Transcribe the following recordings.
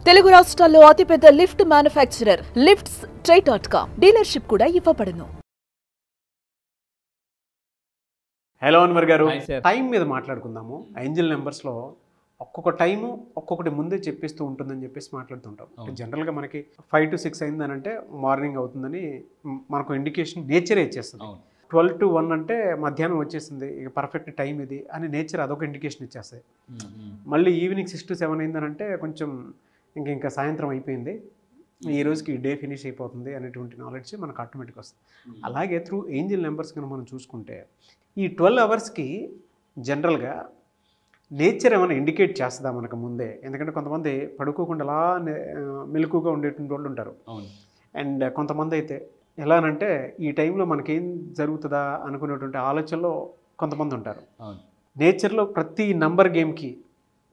తెలుగు రాష్ట్రాల్లో అతిపెద్ద lift manufacturer lifts ట్రై.com dealership కూడా ఇవ్వబడును. హలో అన్వర్ గారు, టైం మీద మాట్లాడుకుందాము. ఏంజల్ నెంబర్స్లో ఒక్కొక్క టైము ఒక్కొక్కటి ముందే చెప్పిస్తూ ఉంటుందని చెప్పేసి మాట్లాడుతుంటాం. జనరల్గా మనకి 5 to 6 అయిందనంటే మార్నింగ్ అవుతుందని మనకు ఇండికేషన్ నేచరే ఇచ్చేస్తుంది. 12 to 1 అంటే మధ్యాహ్నం వచ్చేసింది, ఇక పర్ఫెక్ట్ టైం ఇది అని నేచర్ అదొక ఇండికేషన్ ఇచ్చేస్తుంది. మళ్ళీ ఈవినింగ్ 6 to 7 అయిందనంటే కొంచెం ఇంకా సాయంత్రం అయిపోయింది, ఈ రోజుకి డే ఫినిష్ అయిపోతుంది అనేటువంటి నాలెడ్జ్ మనకు ఆటోమేటిక్గా వస్తుంది. అలాగే త్రూ ఏంజల్ నెంబర్స్ కనుక మనం చూసుకుంటే ఈ 12 అవర్స్కి జనరల్గా నేచర్ ఏమైనా ఇండికేట్ చేస్తుందా మనకు ముందే? ఎందుకంటే కొంతమంది పడుకోకుండా అలా మెలకుగా ఉండేటువంటి వాళ్ళు ఉంటారు. అండ్ కొంతమంది అయితే ఎలానంటే ఈ టైంలో మనకేం జరుగుతుందా అనుకునేటువంటి ఆలోచనలో కొంతమంది ఉంటారు. నేచర్లో ప్రతి నంబర్ గేమ్కి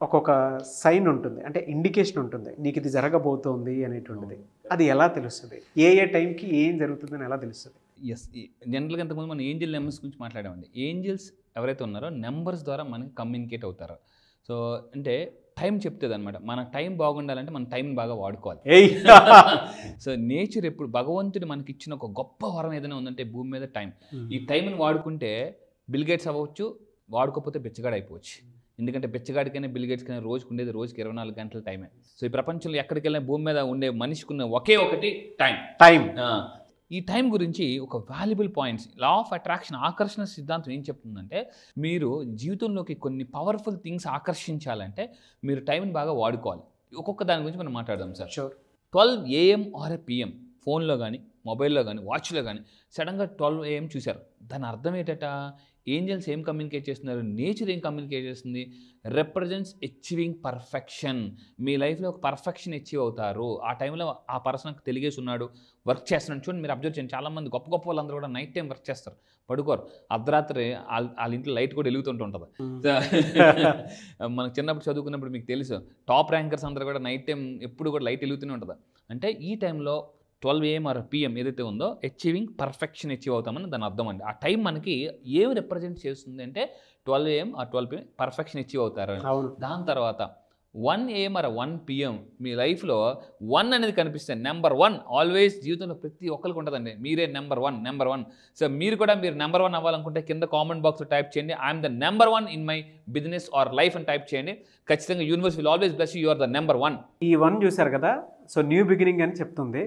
ఒక్కొక్క సైన్ ఉంటుంది, అంటే ఇండికేషన్ ఉంటుంది, నీకు ఇది జరగబోతోంది అనేటువంటిది. అది ఎలా తెలుస్తుంది? ఏ టైంకి ఏం జరుగుతుందని ఎలా తెలుస్తుంది? జనరల్గా ఇంతకుముందు మనం ఏంజల్ నెంబర్స్ గురించి మాట్లాడామండి. ఏంజల్స్ ఎవరైతే ఉన్నారో నెంబర్స్ ద్వారా మనకి కమ్యూనికేట్ అవుతారు. సో అంటే టైం చెప్తుంది అనమాట. మన టైం బాగుండాలంటే మన టైంని బాగా వాడుకోవాలి. సో నేచర్ ఎప్పుడు భగవంతుడు మనకి ఇచ్చిన ఒక గొప్ప వరం ఏదైనా ఉందంటే భూమి మీద టైం. ఈ టైంని వాడుకుంటే బిల్గేట్స్ అవ్వచ్చు, వాడుకోకపోతే బిచ్చగాడు అయిపోవచ్చు. ఎందుకంటే బిచ్చగాడికైనా బిల్గేట్స్కైనా రోజుకు ఉండేది రోజుకి 24 గంటల టైమే. సో ఈ ప్రపంచంలో ఎక్కడికి వెళ్ళినా భూమి మీద ఉండే మనిషికి ఉన్న ఒకే ఒకటి టైం. ఈ టైం గురించి ఒక valuable points, law of attraction, ఆకర్షణ సిద్ధాంతం ఏం చెప్తుందంటే మీరు జీవితంలోకి కొన్ని పవర్ఫుల్ థింగ్స్ ఆకర్షించాలంటే మీరు టైంని బాగా వాడుకోవాలి. ఒక్కొక్క దాని గురించి మనం మాట్లాడదాం సార్. 12 AM or PM ఫోన్లో కానీ మొబైల్లో కానీ వాచ్లో కానీ సడన్గా 12 AM చూశారు, దాని అర్థం ఏంటట? ఏంజల్స్ ఏం కమ్యూనికేట్ చేస్తున్నారు, నేచర్ ఏం కమ్యూనికేట్ చేస్తుంది? Represents achieving perfection. మీ లైఫ్లో ఒక పర్ఫెక్షన్ అచీవ్ అవుతారు. ఆ టైంలో ఆ పర్సన్ తెలిగేసి ఉన్నాడు, వర్క్ చేస్తున్నాడు. చూడండి, మీరు అబ్జర్వ్ చేయండి, చాలామంది గొప్ప గొప్ప వాళ్ళందరూ కూడా నైట్ టైం వర్క్ చేస్తారు, పడుకోరు. అర్ధరాత్రి వాళ్ళ ఇంట్లో లైట్ కూడా వెలుగుతుంటుంది. మనకు చిన్నప్పుడు చదువుకున్నప్పుడు మీకు తెలుసు, టాప్ ర్యాంకర్స్ అందరూ కూడా నైట్ టైం ఎప్పుడు కూడా లైట్ వెలుగుతూనే ఉంటుంది. అంటే ఈ టైంలో 12 AM or PM ఏదైతే ఉందో అచీవింగ్ పర్ఫెక్షన్ అచీవ్ అవుతామని దాని అర్థం అండి. ఆ టైం మనకి ఏమి రిప్రజెంట్ చేస్తుంది అంటే 12 AM or 12 PM perfection achieve అవుతారు. దాని తర్వాత 1 AM or 1 PM మీ లైఫ్లో 1 అనేది కనిపిస్తుంది. నెంబర్ 1 ఆల్వేస్ జీవితంలో ప్రతి ఒక్కరికి ఉంటుందండి. మీరే నెంబర్ వన్. సో మీరు కూడా మీరు నెంబర్ 1 అవ్వాలనుకుంటే కింద కామెంట్ బాక్స్లో టైప్ చేయండి, I'm the number 1 in my business or life అని టైప్ చేయండి. ఖచ్చితంగా universe will always bless you are the number 1. ఈ 1 చూశారు కదా, సో న్యూ బిగినింగ్ అని చెప్తుంది.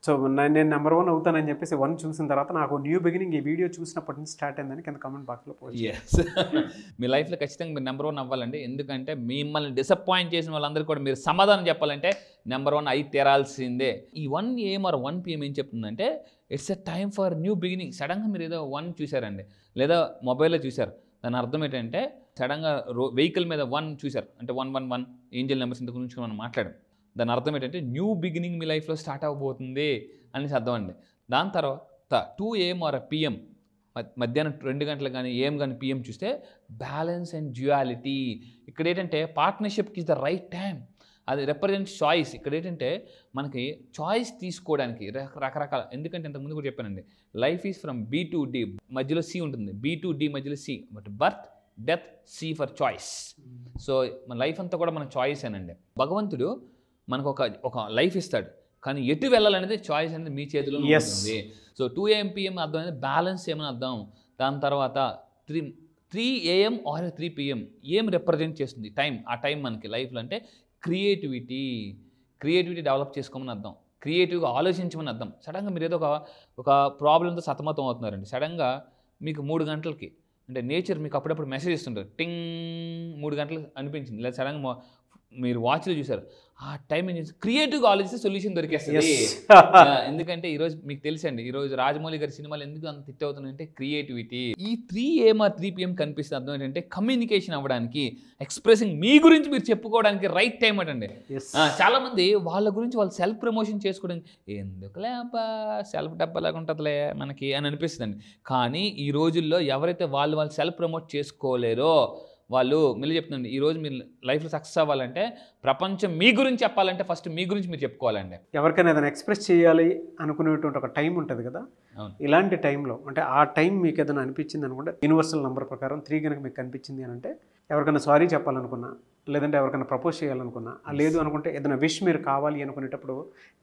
సో నేను నెంబర్ 1 అవుతానని చెప్పేసి 1 చూసిన తర్వాత నాకు న్యూ బిగినింగ్ ఈ వీడియో చూసినప్పటి నుంచి స్టార్ట్ అయిందని కింద కామెంట్ బాక్స్లో పోస్ట్. మీ లైఫ్లో ఖచ్చితంగా మీరు నెంబర్ 1 అవ్వాలండి. ఎందుకంటే మిమ్మల్ని డిసప్పాయింట్ చేసిన వాళ్ళందరూ కూడా మీరు సమాధానం చెప్పాలంటే నెంబర్ 1 అయి తీరాల్సిందే. ఈ 1 AM or 1 PM ఏం చెప్తుందంటే it's a time for new beginning. సడన్గా మీరు ఏదో 1 చూసారండి, లేదా మొబైల్లో చూసారు, దాని అర్థం ఏంటంటే సడన్గా వెహికల్ మీద 1 చూసారు అంటే 111 ఏంజల్ నెంబర్స్ ఇంత గురించి మనం మాట్లాడాం. దాని అర్థం ఏంటంటే న్యూ బిగినింగ్ మీ లైఫ్లో స్టార్ట్ అవ్వబోతుంది అనేసి అర్థం అండి. దాని తర్వాత 2 AM or PM మధ్యాహ్నం 2 గంటలు కానీ AM కానీ PM చూస్తే బ్యాలెన్స్ అండ్ డ్యుయాలిటీ. ఇక్కడ ఏంటంటే పార్ట్నర్షిప్కి ఇస్ ద రైట్ టైం. అది రిప్రజెంట్ చాయిస్. ఇక్కడ ఏంటంటే మనకి చాయిస్ తీసుకోవడానికి రకరకాల, ఎందుకంటే ఇంతకుముందు కూడా చెప్పానండి, life is from B to D, మధ్యలో C ఉంటుంది, B to D మధ్యలో C, but birth death C for choice. So మన లైఫ్ అంతా కూడా మన చాయిస్ ఏనండి. భగవంతుడు మనకు ఒక లైఫ్ ఇస్తాడు, కానీ ఎటు వెళ్ళాలనేది చాయిస్ అనేది మీ చేతిలో ఉంటుంది. సో 2 AM PM అర్థం అనేది బ్యాలెన్స్ ఏమని అర్థం. దాని తర్వాత 3 AM or 3 PM ఏం రిప్రజెంట్ చేస్తుంది? టైం. ఆ టైం మనకి లైఫ్లో అంటే క్రియేటివిటీ డెవలప్ చేసుకోమని అర్థం, క్రియేటివ్గా ఆలోచించమని అర్థం. సడన్గా మీరు ఏదో ఒక ప్రాబ్లంతో సతమతం అవుతున్నారండి, సడన్గా మీకు 3 గంటలకి అంటే నేచర్ మీకు అప్పుడప్పుడు మెసేజ్ ఇస్తుంటారు, టింగ్ 3 గంటలు అనిపించింది, లేదా సడన్గా మీరు వాచ్లో చూసారు, ఆ టైం ఏం చేసి క్రియేటివ్గా ఆలోచిస్తే సొల్యూషన్ దొరికేస్తుంది. ఎందుకంటే ఈరోజు మీకు తెలుసండి, ఈరోజు రాజమౌళి గారి సినిమాలు ఎందుకు అంత హిట్ అవుతున్నాయంటే క్రియేటివిటీ. ఈ 3 AM or 3 PM కనిపిస్తుంది అర్థం ఏంటంటే కమ్యూనికేషన్ అవ్వడానికి, ఎక్స్ప్రెసింగ్ మీ గురించి మీరు చెప్పుకోవడానికి రైట్ టైం అటండి. చాలామంది వాళ్ళ గురించి వాళ్ళు సెల్ఫ్ ప్రమోషన్ చేసుకోవడానికి ఎందుకులే అబ్బా సెల్ఫ్ డబ్బలాగా ఉంటుందిలే మనకి అని అనిపిస్తుందండి. కానీ ఈ రోజుల్లో ఎవరైతే వాళ్ళు సెల్ఫ్ ప్రమోట్ చేసుకోలేరో వాళ్ళు మళ్ళీ చెప్తుందండి, ఈరోజు మీరు లైఫ్లో సక్సెస్ అవ్వాలంటే ప్రపంచం మీ గురించి చెప్పాలంటే ఫస్ట్ మీ గురించి మీరు చెప్పుకోవాలండి. ఎవరికైనా ఏదైనా ఎక్స్ప్రెస్ చేయాలి అనుకునేటువంటి ఒక టైం ఉంటుంది కదా, ఇలాంటి టైంలో అంటే ఆ టైం మీకు ఏదైనా అనిపించింది అనుకుంటే యూనివర్సల్ నెంబర్ ప్రకారం 3 కనుక మీకు కనిపించింది అని అంటే ఎవరికైనా సారీ చెప్పాలనుకున్నా, లేదంటే ఎవరికైనా ప్రపోజ్ చేయాలనుకున్నా, లేదు అనుకుంటే ఏదైనా విష్ మీరు కావాలి అనుకునేటప్పుడు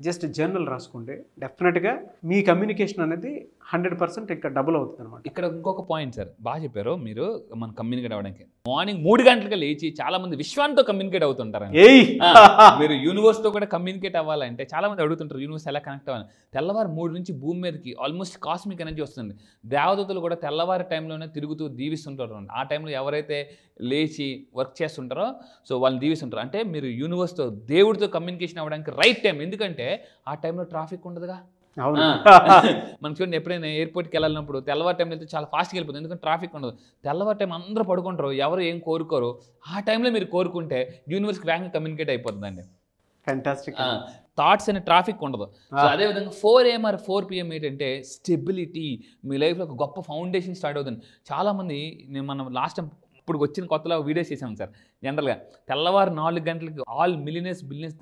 జస్ట్ జర్నల్ రాసుకోండి, డెఫినెట్గా మీ కమ్యూనికేషన్ అనేది 100% ఇంకా డబుల్ అవుతుంది అనమాట. ఇక్కడ ఇంకొక పాయింట్ సార్, బాగా చెప్పారు మీరు. మనం కమ్యూనికేట్ అవ్వడానికి మార్నింగ్ 3 గంటలకు లేచి చాలా మంది విశ్వాంతో కమ్యూనికేట్ అవుతుంటారు. మీరు యూనివర్స్తో కూడా కమ్యూనికేట్ అవ్వాలంటే చాలా మంది అడుగుతుంటారు యూనివర్స్ ఎలా కనెక్ట్ అవ్వాలి. తెల్లవారు 3 నుంచి భూమి మీదకి ఆల్మోస్ట్ కాస్మిక్ ఎనర్జీ వస్తుంది. దేవదూతలు కూడా తెల్లవారి టైంలోనే తిరుగుతూ దీవిస్తుంటారు. ఆ టైంలో ఎవరైతే లేచి వర్క్ చేస్తుంటారో సో వాళ్ళని దీవిస్తుంటారు. అంటే మీరు యూనివర్స్తో దేవుడితో కమ్యూనికేషన్ అవ్వడానికి రైట్ టైం. ఎందుకంటే ఆ టైంలో ట్రాఫిక్ ఉండదుగా. మనం చూడండి, ఎప్పుడైనా ఎయిర్పోర్ట్కి వెళ్ళాలన్నప్పుడు తెల్లవారు టైంలో అయితే చాలా ఫాస్ట్గా వెళ్ళిపోతుంది, ఎందుకంటే ట్రాఫిక్ ఉండదు. తెల్లవారు టైం అందరూ పడుకుంటారు, ఎవరు ఏం కోరుకోరు. ఆ టైంలో మీరు కోరుకుంటే యూనివర్స్కి వేగంగా కమ్యూనికేట్ అయిపోతుందండి. ఫ్యాంటాస్టిక్. థాట్స్ అనే ట్రాఫిక్ ఉండదు. సో అదేవిధంగా 4 AM or 4 PM ఏంటంటే స్టెబిలిటీ. మీ లైఫ్లో ఒక గొప్ప ఫౌండేషన్ స్టార్ట్ అవుతుంది. చాలామంది మనం లాస్ట్ టైం ఇప్పుడు వచ్చిన కొత్తలో వీడియోస్ చేసాం సార్. జనరల్గా తెల్లవారు 4 గంటలకి all billionaires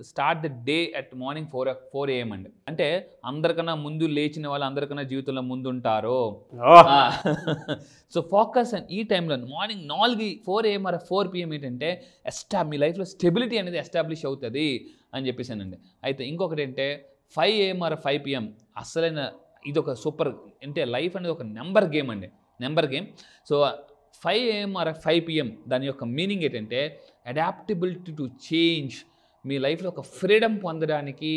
start the day at morning 4 AM అండి. అంటే అందరికన్నా ముందు లేచిన వాళ్ళు అందరికన్నా జీవితంలో ముందు ఉంటారు. సో ఫోకస్ ఈ టైంలో మార్నింగ్ 4 AM or 4 PM ఏంటంటే మీ లైఫ్లో స్టెబిలిటీ అనేది ఎస్టాబ్లిష్ అవుతుంది అని చెప్పేసానండి. అయితే ఇంకొకటి ఏంటంటే 5 AM or 5 PM అసలైన ఇది ఒక సూపర్. అంటే లైఫ్ అనేది ఒక నెంబర్ గేమ్ అండి, number game. So 5 AM or 5 PM దాని యొక్క మీనింగ్ ఏంటంటే అడాప్టబిలిటీ టు చేంజ్. మీ లైఫ్లో ఒక ఫ్రీడమ్ పొందడానికి.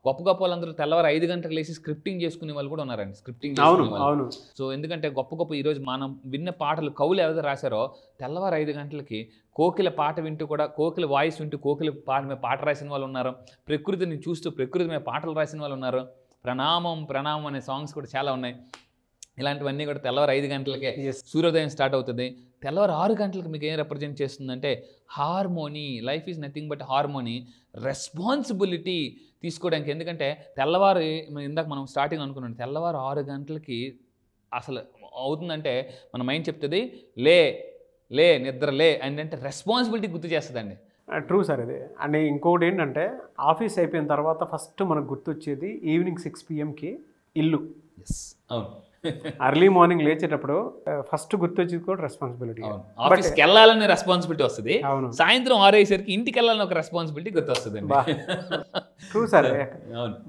గొప్ప వాళ్ళందరూ తెల్లవారు 5 గంటలకు లేచి స్క్రిప్టింగ్ చేసుకునే వాళ్ళు కూడా ఉన్నారండి. స్క్రిప్టింగ్ చేసుకునే వాళ్ళు. సో ఎందుకంటే గొప్ప ఈరోజు మనం విన్న పాటలు కవులు ఎవరైతే రాశారో తెల్లవారు 5 గంటలకి కోకిల పాట వింటూ కూడా, కోకిల వాయిస్ వింటూ కోకిల పాట రాసిన వాళ్ళు ఉన్నారు. ప్రకృతిని చూస్తూ ప్రకృతి మీద పాటలు రాసిన వాళ్ళు ఉన్నారు. ప్రణామం అనే సాంగ్స్ కూడా చాలా ఉన్నాయి. ఇలాంటివన్నీ కూడా తెల్లవారు 5 గంటలకే సూర్యోదయం స్టార్ట్ అవుతుంది. తెల్లవారు 6 గంటలకు మీకు ఏం రిప్రజెంట్ చేస్తుందంటే harmony. Life is nothing but harmony. Responsibility తీసుకోవడానికి. ఎందుకంటే తెల్లవారు ఇందాక మనం స్టార్టింగ్ అనుకున్నాం, తెల్లవారు 6 గంటలకి అసలు అవుతుందంటే మన మైండ్ చెప్తుంది నిద్ర లే అంటే రెస్పాన్సిబిలిటీ గుర్తు చేస్తుందండి. ట్రూ సార్ ఇది. అండ్ ఇంకొకటి ఏంటంటే ఆఫీస్ అయిపోయిన తర్వాత ఫస్ట్ మనకు గుర్తొచ్చేది ఈవినింగ్ 6 PMకి ఇల్లు. అవును. అర్లీ మార్నింగ్ లేచేటప్పుడు ఫస్ట్ గుర్తొచ్చేది కూడా రెస్పాన్సిబిలిటీ. ఆఫీస్కి వెళ్ళాలనే రెస్పాన్సిబిలిటీ వస్తుంది. సాయంత్రం 6 అయ్యేసరికి ఇంటికి వెళ్ళాలని ఒక రెస్పాన్సిబిలిటీ గుర్తొస్తుంది. True sir.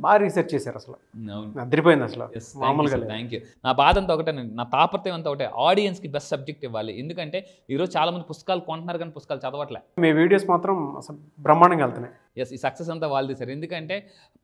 బాగా రీసెర్చ్ చేశారు, అసలు అదిరిపోయింది అసలు. మామూలుగా థ్యాంక్ యూ. నా బాధ అంతా ఒకటేనండి, నా తాపత్రయం అంతా ఒకటే, ఆడియన్స్కి బెస్ట్ సబ్జెక్ట్ ఇవ్వాలి. ఎందుకంటే ఈరోజు చాలా మంది పుస్తకాలు కొంటున్నారు కానీ పుస్తకాలు చదవట్లే. మీ వీడియోస్ మాత్రం అసలు బ్రహ్మాండంగా వెళ్తున్నాయి. ఈ సక్సెస్ అంతా వాళ్ళది సార్. ఎందుకంటే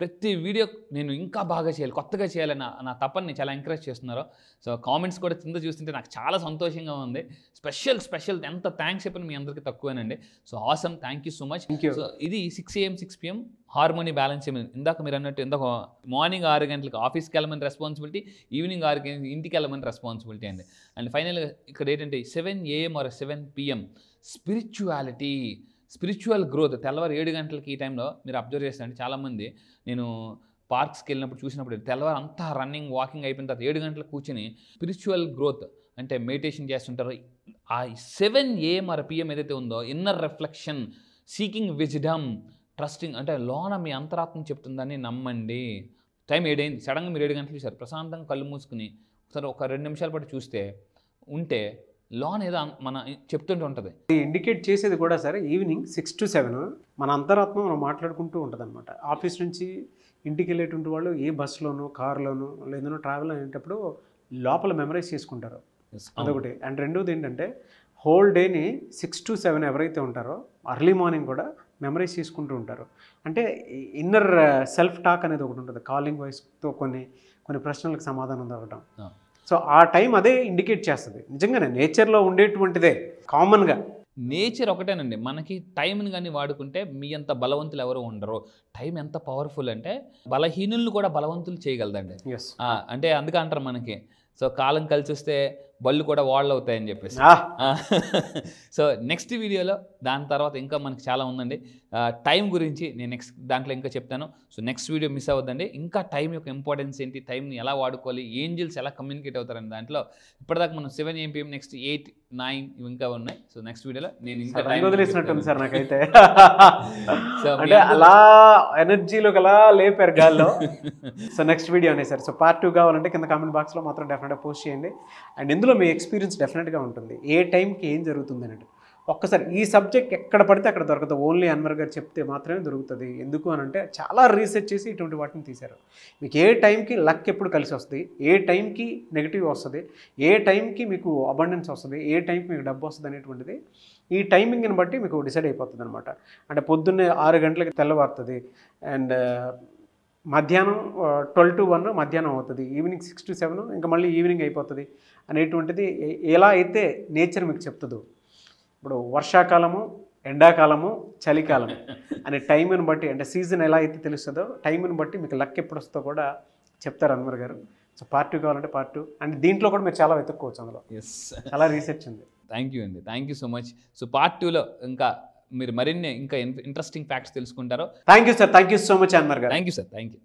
ప్రతి వీడియో నేను ఇంకా బాగా చేయాలి, కొత్తగా చేయాలని నా తప్పని చాలా ఎంకరేజ్ చేస్తున్నారు. సో కామెంట్స్ కూడా కింద చూస్తుంటే నాకు చాలా సంతోషంగా ఉంది. స్పెషల్ ఎంత థ్యాంక్స్ చెప్పిన మీ అందరికీ తక్కువేనండి. So awesome, thank you so much. So ఇది 6 AM 6 PM హార్మోనీ బ్యాలెన్స్. ఇందాక మీరు అన్నట్టు ఇందాక మార్నింగ్ 6 గంటలకు ఆఫీస్కి వెళ్ళమని రెస్పాన్సిబిలిటీ, ఈవినింగ్ 6 గంటలకు ఇంటికి వెళ్ళమని రెస్పాన్సిబిలిటీ అండి. అండ్ ఫైనల్గా ఇక్కడ ఏంటంటే 7 AM or 7 PM spiritual growth. తెల్లవారు 7 గంటలకి ఈ టైంలో మీరు అబ్జర్వ్ చేస్తారంటే చాలామంది, నేను పార్క్స్కి వెళ్ళినప్పుడు చూసినప్పుడు తెల్లవారు అంతా రన్నింగ్ వాకింగ్ అయిపోయిన తర్వాత 7 గంటలకు కూర్చొని స్పిరిచువల్ గ్రోత్ అంటే మెడిటేషన్ చేస్తుంటారు. ఆ 7 AM or PM ఏదైతే ఉందో inner reflection, seeking wisdom, trusting అంటే లోన మీ అంతరాత్మ చెప్తుందని నమ్మండి. టైం 7 అయింది, సడన్గా మీరు 7 గంటలు చూసారు, ప్రశాంతంగా కళ్ళు మూసుకుని ఒకసారి ఒక 2 నిమిషాల పాటు చూస్తే లోన్ ఏదో మన చెప్తుంటూ ఉంటుంది. ఇండికేట్ చేసేది కూడా సరే ఈవినింగ్ 6 to 7 మన అంతరాత్మ మనం మాట్లాడుకుంటూ ఉంటుంది అనమాట. ఆఫీస్ నుంచి ఇంటికి వెళ్ళేటువంటి వాళ్ళు ఏ బస్సులోనూ కారులోనూ లేదనో ట్రావెల్ అయ్యేటప్పుడు లోపల మెమరైజ్ చేసుకుంటారు, అదొకటి. అండ్ రెండోది ఏంటంటే హోల్ డేని 6 to 7 ఎవరైతే ఉంటారో అర్లీ మార్నింగ్ కూడా మెమరైజ్ చేసుకుంటూ ఉంటారు. అంటే ఇన్నర్ సెల్ఫ్ టాక్ అనేది ఒకటి ఉంటుంది, కాలింగ్ వాయిస్తో కొన్ని ప్రశ్నలకు సమాధానం దొరకడం. సో ఆ టైం అదే ఇండికేట్ చేస్తుంది. నిజంగానే నేచర్లో ఉండేటువంటిదే కామన్గా. నేచర్ ఒకటేనండి, మనకి టైంని కానీ వాడుకుంటే మీ అంత బలవంతులు ఎవరు ఉండరు. టైం ఎంత పవర్ఫుల్ అంటే బలహీనులను కూడా బలవంతులు చేయగలదండి. అంటే అందుకే అంటారు మనకి, సో కాలం కలిసి వస్తే బళ్ళు కూడా వాళ్ళు అవుతాయని చెప్పేసి. సో నెక్స్ట్ వీడియోలో దాని తర్వాత ఇంకా మనకి చాలా ఉందండి టైం గురించి, నేను నెక్స్ట్ దాంట్లో ఇంకా చెప్తాను. సో నెక్స్ట్ వీడియో మిస్ అవ్వద్దండి. ఇంకా టైం యొక్క ఇంపార్టెన్స్ ఏంటి, టైంని ఎలా వాడుకోవాలి, ఏంజిల్స్ ఎలా కమ్యూనికేట్ అవుతారని దాంట్లో ఇప్పటిదాకా మనం 7 AM నెక్స్ట్ 8, 9 ఇవి ఇంకా ఉన్నాయి. సో నెక్స్ట్ వీడియోలో నేను ఇంకా టైం వదిలేసినట్టుంది సార్ నాకైతే. అంటే అలా ఎనర్జీలోకి అలా లేపారు గాల్లో. సో నెక్స్ట్ వీడియో అనే సార్. సో పార్ట్ 2 కావాలంటే కింద కామెంట్ బాక్స్లో మాత్రం డెఫినెట్గా పోస్ట్ చేయండి. అండ్ ఇందులో మీ ఎక్స్పీరియన్స్ డెఫినెట్గా ఉంటుంది, ఏ టైంకి ఏం జరుగుతుంది అన్నట్టు. ఒక్కసారి ఈ సబ్జెక్ట్ ఎక్కడ పడితే అక్కడ దొరకదు, ఓన్లీ అన్వర్ గారు చెప్తే మాత్రమే దొరుకుతుంది. ఎందుకు అని అంటే చాలా రీసెర్చ్ చేసి ఇటువంటి వాటిని తీశారు. మీకు ఏ టైంకి లక్ ఎప్పుడు కలిసి వస్తుంది, ఏ టైంకి నెగిటివ్ వస్తుంది, ఏ టైంకి మీకు అబండెన్స్ వస్తుంది, ఏ టైంకి మీకు డబ్బు వస్తుంది అనేటువంటిది ఈ టైమింగ్ని బట్టి మీకు డిసైడ్ అయిపోతుంది అనమాట. అంటే పొద్దున్నే 6 గంటలకి తెల్లవారుతుంది, అండ్ మధ్యాహ్నం 12 to 1 మధ్యాహ్నం అవుతుంది, ఈవినింగ్ 6 to 7 ఇంకా మళ్ళీ ఈవినింగ్ అయిపోతుంది అనేటువంటిది ఎలా అయితే నేచర్ మీకు చెప్తుందో. ఇప్పుడు వర్షాకాలము, ఎండాకాలము, చలికాలము అనే టైంని బట్టి, అంటే సీజన్ ఎలా అయితే తెలుస్తుందో టైంని బట్టి మీకు లక్ ఎప్పుడు వస్తుందో కూడా చెప్తారు అన్వర్ గారు. సో పార్ట్ 2 కావాలంటే పార్ట్ 2, అండ్ దీంట్లో కూడా మీరు చాలా వెతుక్కోవచ్చు, అందులో చాలా రీసెర్చ్ ఉంది. థ్యాంక్ యూ అండి, thank you so much. So part 2లో ఇంకా మీరు మరిన్ని ఇంకా ఇంట్రెస్టింగ్ ఫ్యాక్ట్స్ తెలుసుకుంటారు. Thank you sir, thank you so much Anwar గారు. Thank you sir, thank you.